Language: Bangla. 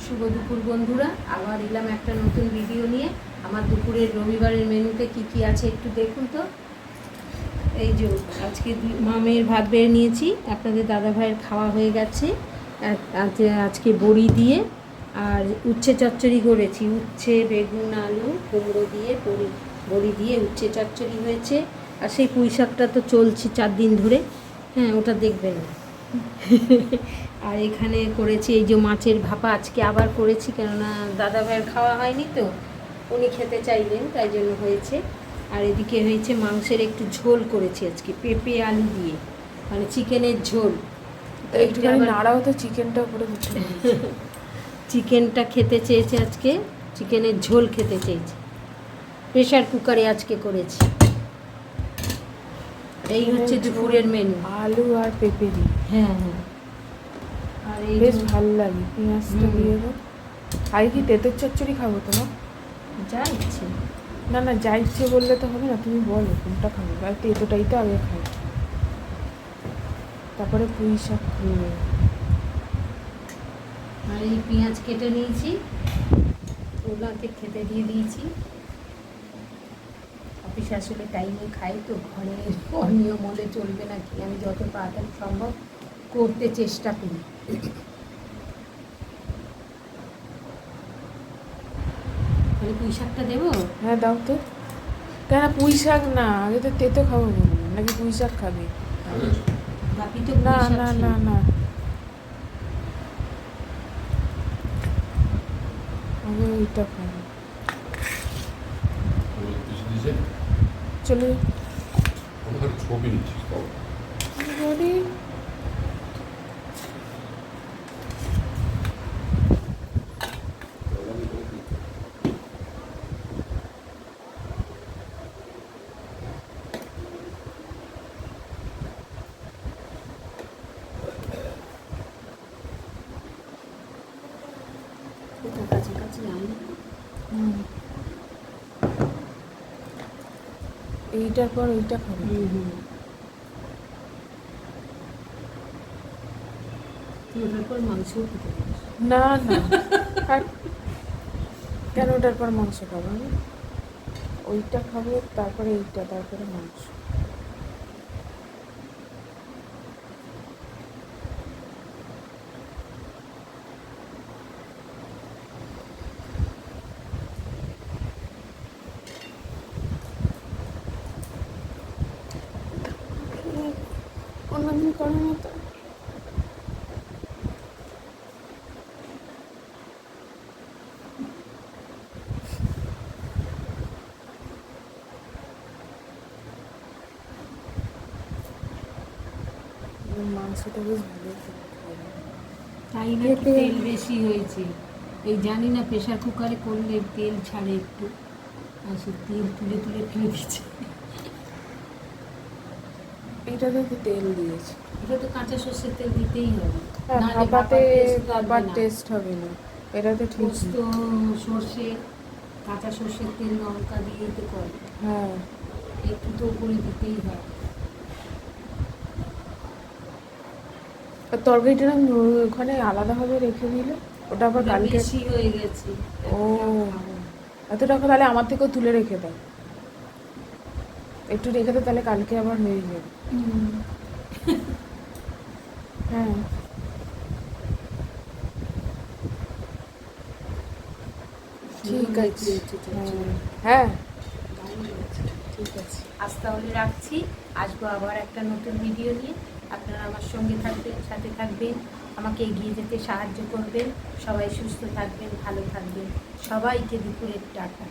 শুভ দুপুর বন্ধুরা, আবার এলাম একটা নতুন ভিডিও নিয়ে। আমার দুপুরের রবিবারের মেনুতে কি কি আছে একটু দেখুন তো। এই যে আজকে মামের ভাত বেড়ে নিয়েছি, আপনাদের দাদা ভাইয়ের খাওয়া হয়ে গেছে। আজকে বড়ি দিয়ে আর উচ্ছে চচ্চড়ি করেছি, উচ্ছে বেগুন আলু কুমড়ো দিয়ে বড়ি দিয়ে উচ্ছে চচ্চড়ি হয়েছে। আর সেই পুঁই শাকটা তো চলছে 4 দিন ধরে, হ্যাঁ ওটা দেখবেন না। আর এখানে করেছি এই যে মাছের ভাপা, আজকে আবার করেছি, কেননা দাদা ভাইয়ের খাওয়া হয়নি তো, উনি খেতে চাইলেন তাই জন্য হয়েছে। আর এদিকে হয়েছে মাংসের একটু ঝোল করেছি আজকে, পেঁপে আলু দিয়ে, মানে চিকেনের ঝোল। একটুখানি নাড়াও তো, চিকেনটা করে দিতে চিকেনটা খেতে চেয়েছে আজকে, চিকেনের ঝোল খেতে চেয়েছে, প্রেশার কুকারে আজকে করেছি। এই হচ্ছে দুপুরের মেনু, আলু আর পেঁপে দিয়ে। হ্যাঁ হ্যাঁ। আর এই বেশ ভালো লাগে, পেঁয়াজটা দিয়ে দেবো। আর কি তেঁতুল চচ্চড়ি খাবো তোমার? যা ইচ্ছে। না না, যা ইচ্ছে বললে তো হবে না, তুমি বলো কোনটা খাবো। আর তেঁতোটাই তো আগে খাই, তারপরে পুঁই শাক খাবো। আর এই পেঁয়াজ কেটে নিয়েছি, ওগুলোকে খেতে দিয়ে দিয়েছি। অফিসে আসলে টাইমে খাই তো, ঘরে অনিয়ম হলে চলবে না কি, আমি যত তাড়াতাড়ি সম্ভব করতে চেষ্টা করি। তাহলে পুঁই শাকটা দেবো? হ্যাঁ দাও তো। কেন পুঁই শাক না, আগে তো তেঁতো খাবো বলবো, নাকি পুঁই শাক খাবে? বাপি তো না পুঁই শাক না ছিল। না না, আগে ওইটা খাবো। চলো ছবি নিচ্ছিস কাছাকাছি আনি। এইটার পর ওইটা খাবো। ওটার পর মাংসও খেতে পারিস। না না, আর কেন ওটার পর মাংস খাবো? আমি ওইটা খাবো, তারপরে এইটা, তারপরে মাংস। অন্যদিন করার মতো মাংসটা বেশ ভালো। তাই না, তেল বেশি হয়েছে। এই জানি না, প্রেশার কুকারে করলে তেল ছাড়ে একটু, আর সে তেল তুলে তুলে ফেলে দিচ্ছে। এইটাতে তো তেল দিয়েছে। এটা তো কাঁচা সর্ষের তেল দিতেই হবে, নাহলে ভাপাতে ভাপার ভাপার টেস্ট হবে না। এটা তো ঠিক। পোস্ত, সর্ষে, কাঁচা সর্ষের তেল, লঙ্কা দিয়েই তো করে, হ্যাঁ, একটু তো করে দিতেই হয়। আর তরকারিটা না ওখানে আলাদাভাবে রেখে দিলে, ওটা আবার ওটা কালকে। বেশি হয়ে গেছে। ও, এত টাকা তাহলে আমার থেকেও তুলে রেখে দাও, একটু রেখে দাও, তাহলে কালকে আবার হয়ে যাবে। হ্যাঁ ঠিক আছে। হ্যাঁ ঠিক আছে, আজ তাহলে রাখছি, আসবো আবার একটা নতুন ভিডিও নিয়ে। আপনারা আমার সঙ্গে থাকবেন, সাথে থাকবেন, আমাকে এগিয়ে যেতে সাহায্য করবেন। সবাই সুস্থ থাকবেন, ভালো থাকবেন। সবাইকে দুপুরের টাটা।